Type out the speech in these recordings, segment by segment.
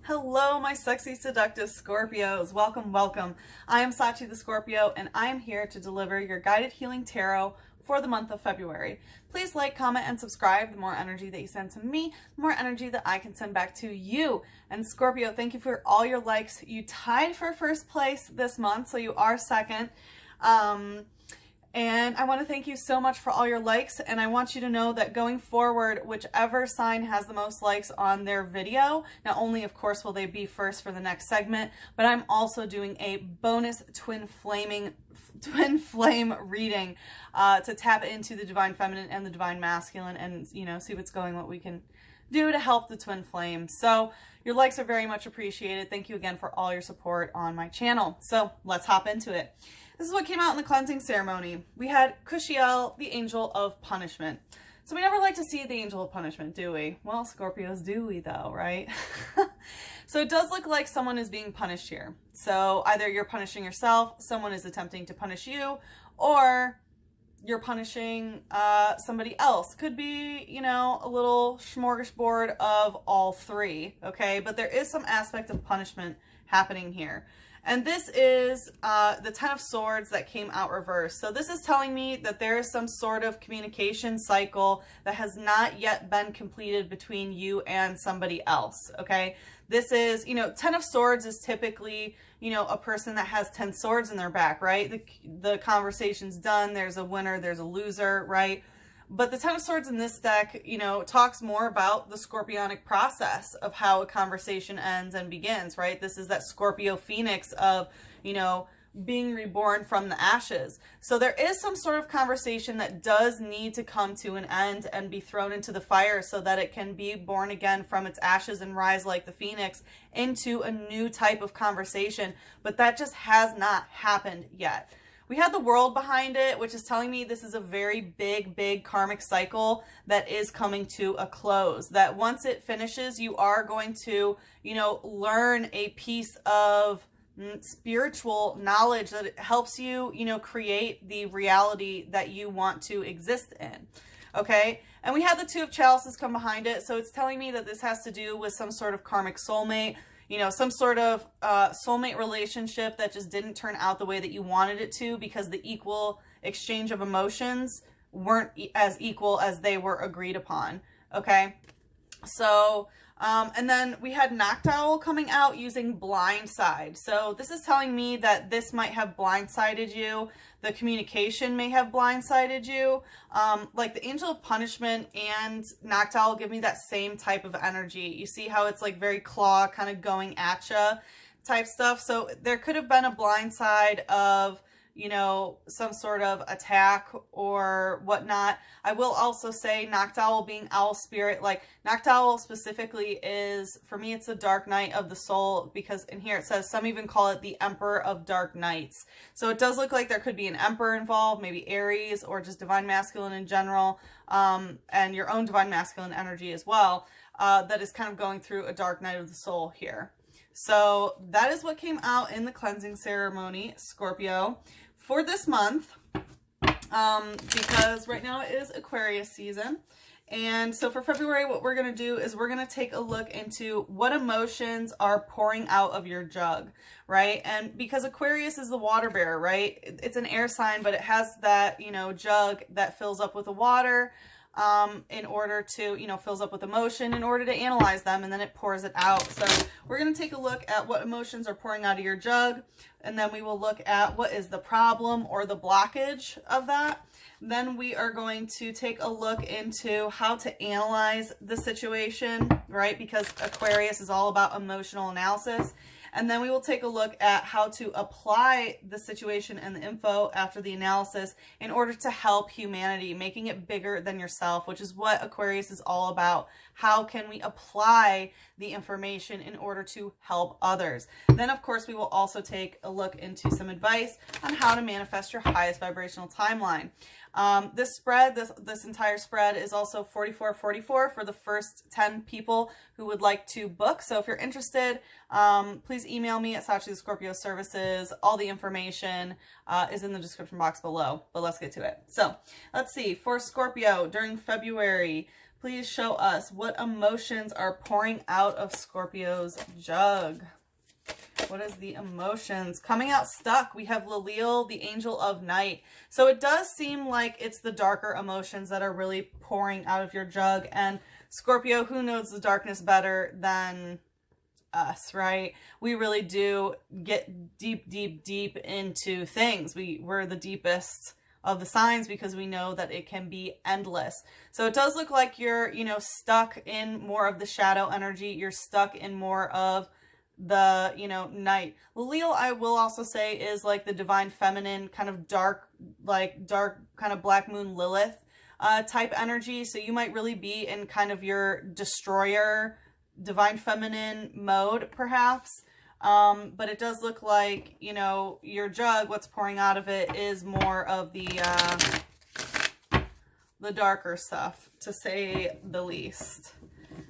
Hello, my sexy, seductive Scorpios. Welcome, welcome. I am Sachi the Scorpio, and I am here to deliver your guided healing tarot for the month of February. Please like, comment, and subscribe. The more energy that you send to me, the more energy that I can send back to you. And Scorpio, thank you for all your likes. You tied for first place this month, so you are second. And I want to thank you so much for all your likes, and I want you to know that going forward, whichever sign has the most likes on their video, not only of course will they be first for the next segment, but I'm also doing a bonus twin flame reading to tap into the divine feminine and the divine masculine, and see what's going, what we can do to help the twin flame. So your likes are very much appreciated. Thank you again for all your support on my channel. So let's hop into it. This is what came out in the cleansing ceremony. We had Kushiel, the angel of punishment. So we never like to see the angel of punishment, do we? Well, Scorpios, do we though, right? So it does look like someone is being punished here. So either you're punishing yourself, someone is attempting to punish you, or you're punishing somebody else. Could be, a little smorgasbord of all three, okay? But there is some aspect of punishment happening here. And this is the Ten of Swords that came out reversed. So this is telling me that there is some sort of communication cycle that has not yet been completed between you and somebody else, okay? This is, Ten of Swords is typically, a person that has 10 swords in their back, right? The conversation's done, there's a winner, there's a loser, right? But the Ten of Swords in this deck, talks more about the Scorpionic process of how a conversation ends and begins, right? This is that Scorpio phoenix of, being reborn from the ashes. So there is some sort of conversation that does need to come to an end and be thrown into the fire so that it can be born again from its ashes and rise like the phoenix into a new type of conversation. But that just has not happened yet. We had the World behind it, which is telling me this is a very big karmic cycle that is coming to a close. That once it finishes, you are going to, learn a piece of spiritual knowledge that helps you, create the reality that you want to exist in. Okay? And we had the Two of Chalices come behind it. So it's telling me that this has to do with some sort of karmic soulmate, some sort of soulmate relationship that just didn't turn out the way that you wanted it to because the equal exchange of emotions weren't as equal as they were agreed upon. Okay? So, and then we had Knocked Owl coming out using Blindside. So this is telling me that this might have blindsided you. The communication may have blindsided you. Like the Angel of Punishment and Knocked Owl give me that same type of energy. You see how it's like very claw kind of going at you type stuff. So there could have been a blindside of, some sort of attack or whatnot. I will also say Knocked Owl being owl spirit, like Knocked Owl specifically is, for me, it's the dark night of the soul, because in here it says some even call it the Emperor of Dark Nights. So it does look like there could be an Emperor involved, maybe Aries or just divine masculine in general, and your own divine masculine energy as well, that is kind of going through a dark night of the soul here. So that is what came out in the cleansing ceremony, Scorpio, for this month, because right now it is Aquarius season. And so for February, what we're going to do is we're going to take a look into what emotions are pouring out of your jug, right? And because Aquarius is the water bearer, right? It's an air sign, but it has that, jug that fills up with the water, in order to, fills up with emotion in order to analyze them, and then it pours it out. So we're going to take a look at what emotions are pouring out of your jug, and then we will look at what is the problem or the blockage of that. Then we are going to take a look into how to analyze the situation, right? Because Aquarius is all about emotional analysis. And then we will take a look at how to apply the situation and the info after the analysis in order to help humanity, making it bigger than yourself, which is what Aquarius is all about. How can we apply the information in order to help others? Then, of course, we will also take a look into some advice on how to manifest your highest vibrational timeline. This spread, this entire spread is also 4444 for the first 10 people who would like to book. So if you're interested, please email me at Sachi the Scorpio Services. All the information is in the description box below, but let's get to it. So let's see, for Scorpio during February, Please show us what emotions are pouring out of Scorpio's jug. What is the emotions? Coming out stuck, we have Lilil, the angel of night. So it does seem like it's the darker emotions that are really pouring out of your jug. And Scorpio, who knows the darkness better than us, right? We really do get deep, deep, deep into things. We're the deepest of the signs because we know that it can be endless. So it does look like you're, you know, stuck in more of the shadow energy. You're stuck in more of the, you know, night. Lilil, I will also say, is like the divine feminine, kind of dark, like dark kind of black moon Lilith type energy. So you might really be in kind of your destroyer, divine feminine mode, perhaps. But it does look like, you know, your jug, what's pouring out of it is more of the darker stuff, to say the least.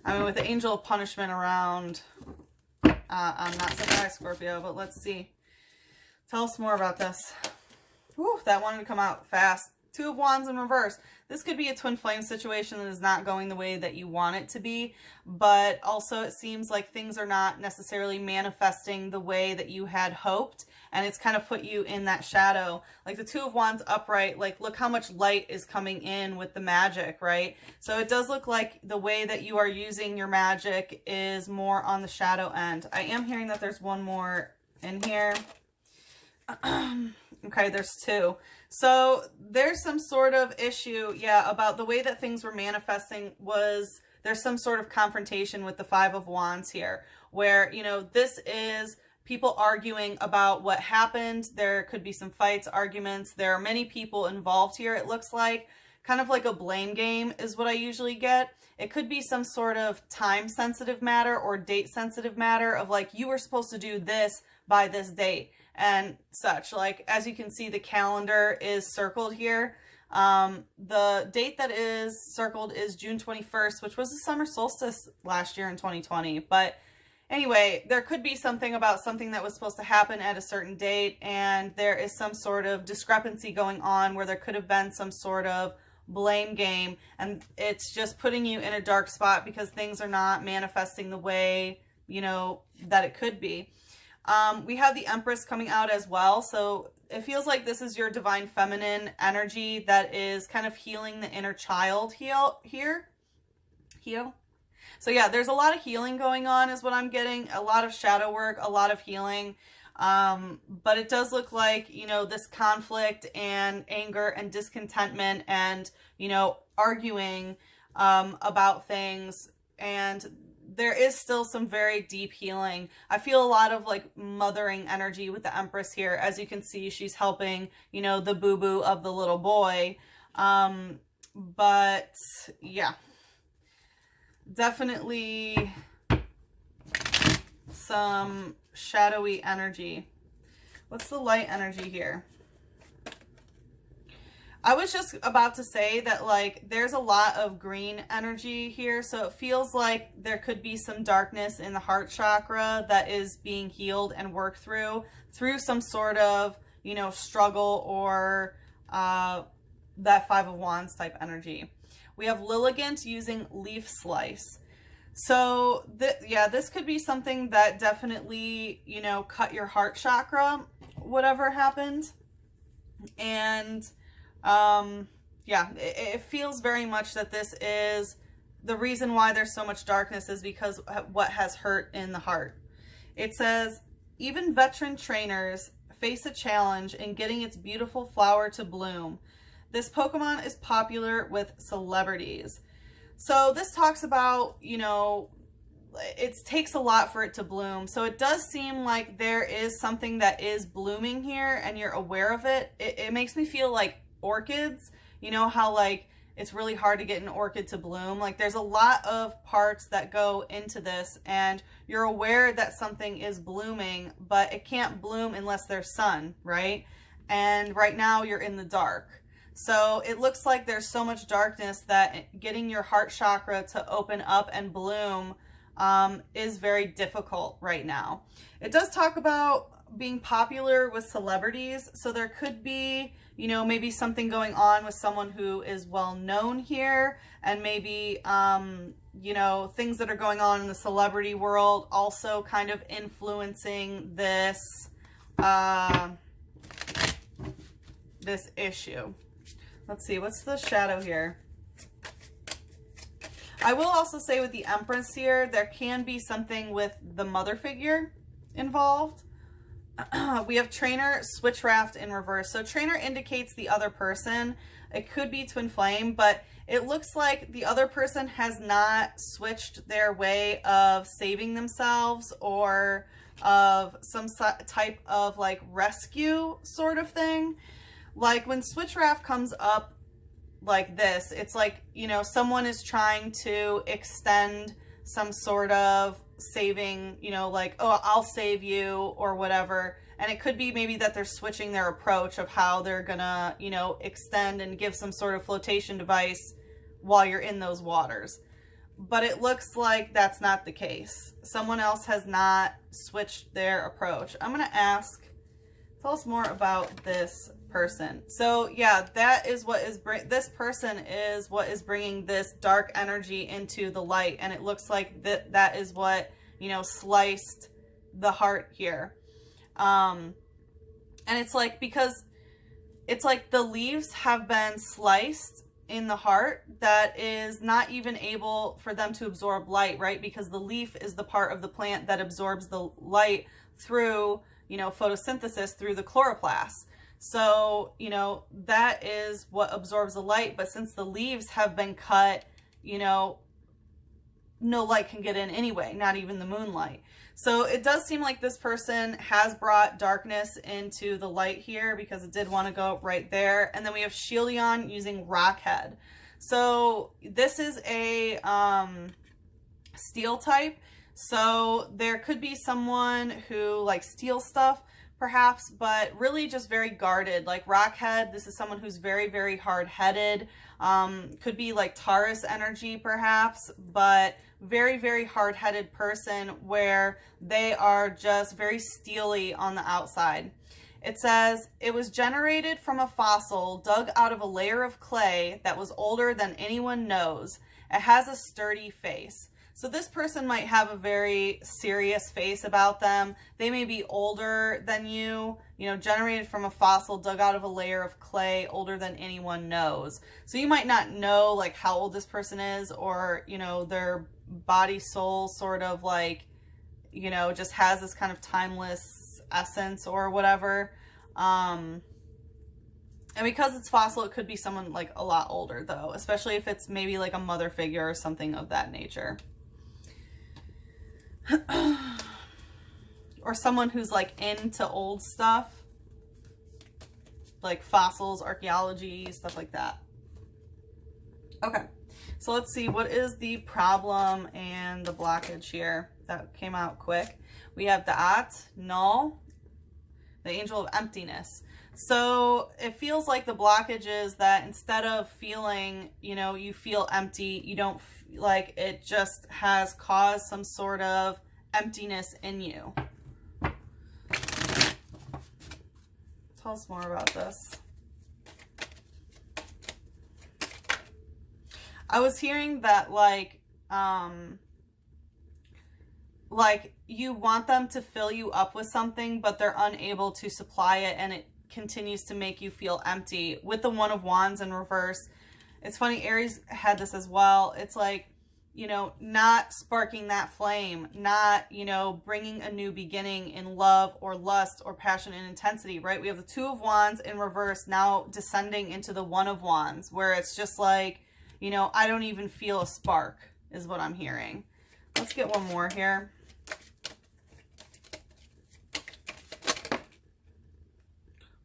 I mean, with the angel of punishment around, I'm not surprised, Scorpio, but let's see. Tell us more about this. Whew, that wanted to come out fast. Two of Wands in reverse. This could be a twin flame situation that is not going the way that you want it to be, but also it seems like things are not necessarily manifesting the way that you had hoped, and it's kind of put you in that shadow. Like the Two of Wands upright, like look how much light is coming in with the magic, right? So it does look like the way that you are using your magic is more on the shadow end. I am hearing that there's one more in here. Okay, there's two. So there's some sort of issue, yeah, about the way that things were manifesting. Was there's some sort of confrontation with the Five of Wands here, where, you know, this is people arguing about what happened. There could be some fights, arguments. There are many people involved here, it looks like. Kind of like a blame game is what I usually get. It could be some sort of time-sensitive matter or date-sensitive matter of like, you were supposed to do this by this date and such. Like, as you can see, the calendar is circled here. The date that is circled is June 21st, which was the summer solstice last year in 2020. But anyway, there could be something about something that was supposed to happen at a certain date, and there is some sort of discrepancy going on where there could have been some sort of blame game, and it's just putting you in a dark spot because things are not manifesting the way, you know, that it could be. We have the Empress coming out as well, so it feels like this is your divine feminine energy that is kind of healing the inner child heal. So yeah, there's a lot of healing going on is what I'm getting. A lot of shadow work, a lot of healing. But it does look like, you know, this conflict and anger and discontentment and, you know, arguing about things, and there is still some very deep healing. I feel a lot of like mothering energy with the Empress here. As you can see, she's helping, you know, the boo-boo of the little boy. But yeah, definitely some shadowy energy. What's the light energy here? I was just about to say that, like, there's a lot of green energy here, so it feels like there could be some darkness in the heart chakra that is being healed and worked through some sort of, you know, struggle or that Five of Wands type energy. We have Lilligant using leaf slice. So, yeah, this could be something that definitely, you know, cut your heart chakra, whatever happened. And yeah, it feels very much that this is the reason why there's so much darkness is because what has hurt in the heart. It says, even veteran trainers face a challenge in getting its beautiful flower to bloom. This Pokemon is popular with celebrities. So this talks about, you know, it takes a lot for it to bloom. So it does seem like there is something that is blooming here and you're aware of it. It makes me feel like orchids, you know how like it's really hard to get an orchid to bloom. Like there's a lot of parts that go into this, and you're aware that something is blooming, but it can't bloom unless there's sun, right? And right now you're in the dark. So it looks like there's so much darkness that getting your heart chakra to open up and bloom is very difficult right now. It does talk about being popular with celebrities. So there could be, you know, maybe something going on with someone who is well known here, and maybe, you know, things that are going on in the celebrity world also kind of influencing this, this issue. Let's see, what's the shadow here? I will also say with the Empress here, there can be something with the mother figure involved. We have Trainer, Switchcraft in reverse. So Trainer indicates the other person. It could be Twin Flame, but it looks like the other person has not switched their way of saving themselves or of some type of like rescue sort of thing. Like when Switchcraft comes up like this, it's like, you know, someone is trying to extend some sort of saving, you know, like, oh, I'll save you or whatever. And it could be maybe that they're switching their approach of how they're gonna, you know, extend and give some sort of flotation device while you're in those waters. But it looks like that's not the case. Someone else has not switched their approach. I'm gonna ask, tell us more about this person. So yeah, that is what is this person is what is bringing this dark energy into the light, and it looks like that is what, you know, sliced the heart here. And it's like, because it's like the leaves have been sliced in the heart that is not even able for them to absorb light, right? Because the leaf is the part of the plant that absorbs the light through, you know, photosynthesis through the chloroplast. So, you know, that is what absorbs the light. But since the leaves have been cut, you know, no light can get in anyway, not even the moonlight. So it does seem like this person has brought darkness into the light here, because it did want to go right there. And then we have Shieldon using Rockhead. So this is a steel type. So there could be someone who like steals stuff, perhaps, but really just very guarded. Like Rockhead, this is someone who's very, very hard-headed. Could be like Taurus energy, perhaps, but very, very hard-headed person where they are just very steely on the outside. It says, it was generated from a fossil dug out of a layer of clay that was older than anyone knows. It has a sturdy face. So this person might have a very serious face about them. They may be older than you know, generated from a fossil dug out of a layer of clay, older than anyone knows. So you might not know like how old this person is, or, you know, their body soul sort of like, you know, just has this kind of timeless essence or whatever. And because it's fossil, it could be someone like a lot older though, especially if it's maybe like a mother figure or something of that nature. Or someone who's like into old stuff, like fossils, archaeology, stuff like that. Okay, so let's see, what is the problem and the blockage here? That came out quick. We have Da'at, Null, the Angel of Emptiness. So it feels like the blockage is that instead of feeling, you know, you feel empty, you don't like it just has caused some sort of emptiness in you. Tell us more about this. I was hearing that like you want them to fill you up with something, but they're unable to supply it, and it continues to make you feel empty. With the One of Wands in reverse, it's funny, Aries had this as well. It's like, you know, not sparking that flame, not, you know, bringing a new beginning in love or lust or passion and intensity, right? We have the Two of Wands in reverse now descending into the One of Wands, where it's just like, you know, I don't even feel a spark is what I'm hearing. Let's get one more here.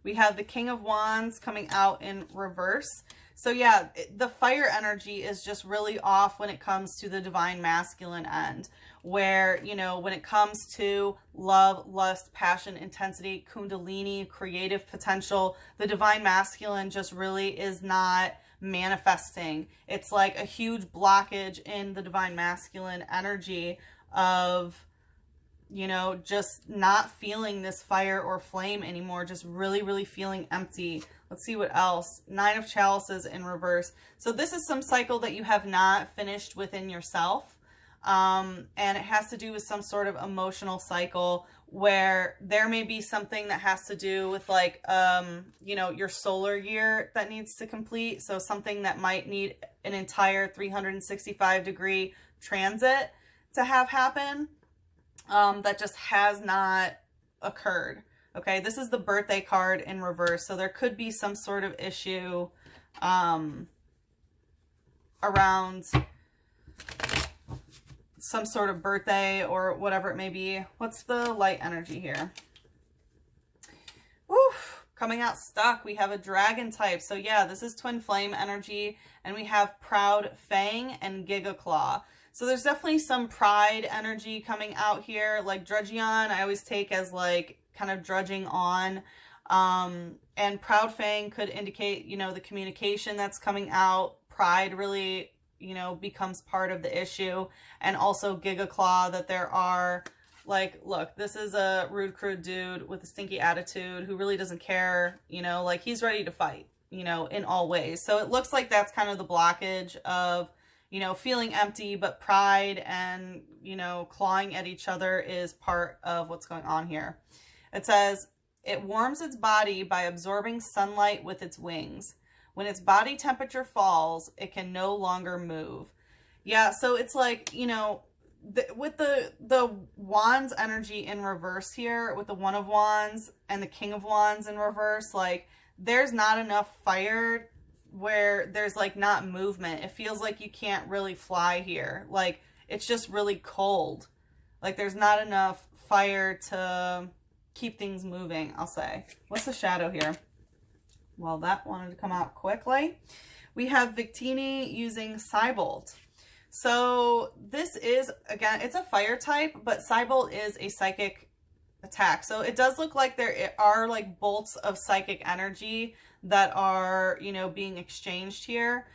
We have the King of Wands coming out in reverse. So yeah, the fire energy is just really off when it comes to the divine masculine end, where, you know, when it comes to love, lust, passion, intensity, kundalini, creative potential, the divine masculine just really is not manifesting. It's like a huge blockage in the divine masculine energy of, you know, just not feeling this fire or flame anymore, just really, really feeling empty. Let's see what else. 9 of Chalices in reverse. So this is some cycle that you have not finished within yourself. And it has to do with some sort of emotional cycle where there may be something that has to do with like, you know, your solar year that needs to complete. So something that might need an entire 365-degree transit to have happen, that just has not occurred. Okay, this is the birthday card in reverse. So there could be some sort of issue around some sort of birthday or whatever it may be. What's the light energy here? Woof, coming out stuck. We have a dragon type. So yeah, this is twin flame energy, and we have proud fang and giga claw. So there's definitely some pride energy coming out here. Like drudgeon, I always take as like kind of drudging on. And proud fang could indicate, you know, the communication that's coming out. Pride really, you know, becomes part of the issue. And also giga claw, that there are like, look, this is a rude, crude dude with a stinky attitude who really doesn't care, you know, like he's ready to fight, you know, in all ways. So it looks like that's kind of the blockage of, you know, feeling empty, but pride and, you know, clawing at each other is part of what's going on here. It says, it warms its body by absorbing sunlight with its wings. When its body temperature falls, it can no longer move. Yeah, so it's like, you know, with the Wands energy in reverse here, with the One of Wands and the King of Wands in reverse, like, there's not enough fire where there's, like, not movement. It feels like you can't really fly here. Like, it's just really cold. Like, there's not enough fire to keep things moving, I'll say. What's the shadow here? Well, that wanted to come out quickly. We have Victini using Cybolt. So this is, again, it's a fire type, but Cybolt is a psychic attack. So it does look like there are like bolts of psychic energy that are, you know, being exchanged here.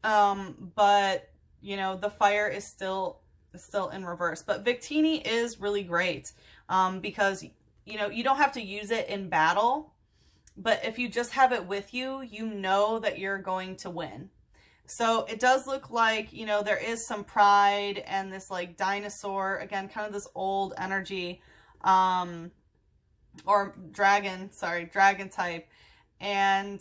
But, you know, the fire is still in reverse. But Victini is really great because, you know, you don't have to use it in battle. But if you just have it with you, you know that you're going to win. So it does look like, you know, there is some pride and this like dinosaur, again, kind of this old energy, or dragon type. And,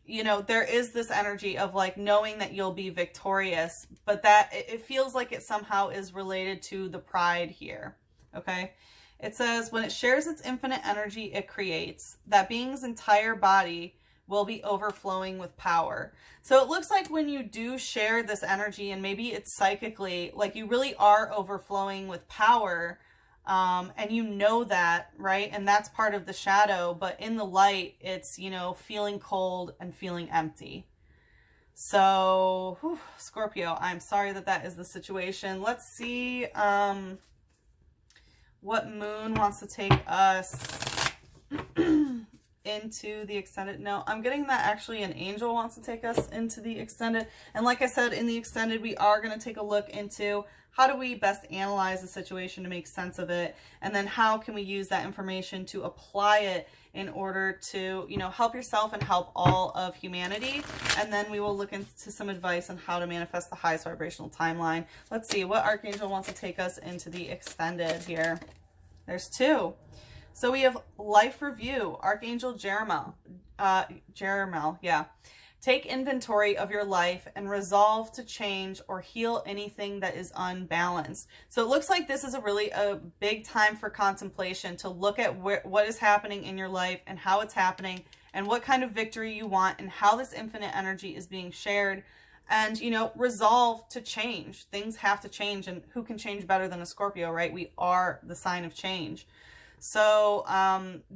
you know, there is this energy of like knowing that you'll be victorious, but that it feels like it somehow is related to the pride here. Okay. It says, when it shares its infinite energy it creates, that being's entire body will be overflowing with power. So it looks like when you do share this energy, and maybe it's psychically, like you really are overflowing with power, and you know that, right? And that's part of the shadow, but in the light, it's, you know, feeling cold and feeling empty. So, whew, Scorpio, I'm sorry that that is the situation. Let's see, what moon wants to take us into the extended. No, I'm getting that actually an angel wants to take us into the extended. And like I said, in the extended, we are going to take a look into how do we best analyze the situation to make sense of it. And then how can we use that information to apply it in order to, you know, help yourself and help all of humanity. And then we will look into some advice on how to manifest the highest vibrational timeline. Let's see what archangel wants to take us into the extended here. There's two. So we have Life Review, Archangel Jeremiel. Yeah. Take inventory of your life and resolve to change or heal anything that is unbalanced. So it looks like this is a big time for contemplation, to look at what is happening in your life and how it's happening and what kind of victory you want and how this infinite energy is being shared. And, you know, resolve to change. Things have to change, and who can change better than a Scorpio, right? We are the sign of change. So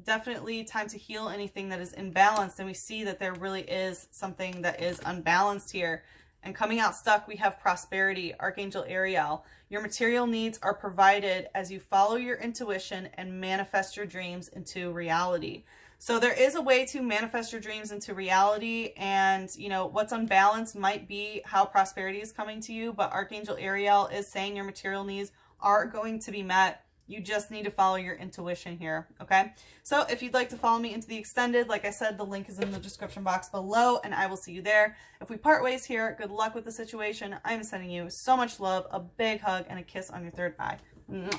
definitely time to heal anything that is imbalanced. And we see that there really is something that is unbalanced here. And coming out stuck, we have Prosperity, Archangel Ariel. Your material needs are provided as you follow your intuition and manifest your dreams into reality. So there is a way to manifest your dreams into reality. And, you know, what's unbalanced might be how prosperity is coming to you. But Archangel Ariel is saying your material needs are going to be met. You just need to follow your intuition here, okay? So if you'd like to follow me into the extended, like I said, the link is in the description box below, and I will see you there. If we part ways here, good luck with the situation. I'm sending you so much love, a big hug, and a kiss on your third eye. Mwah.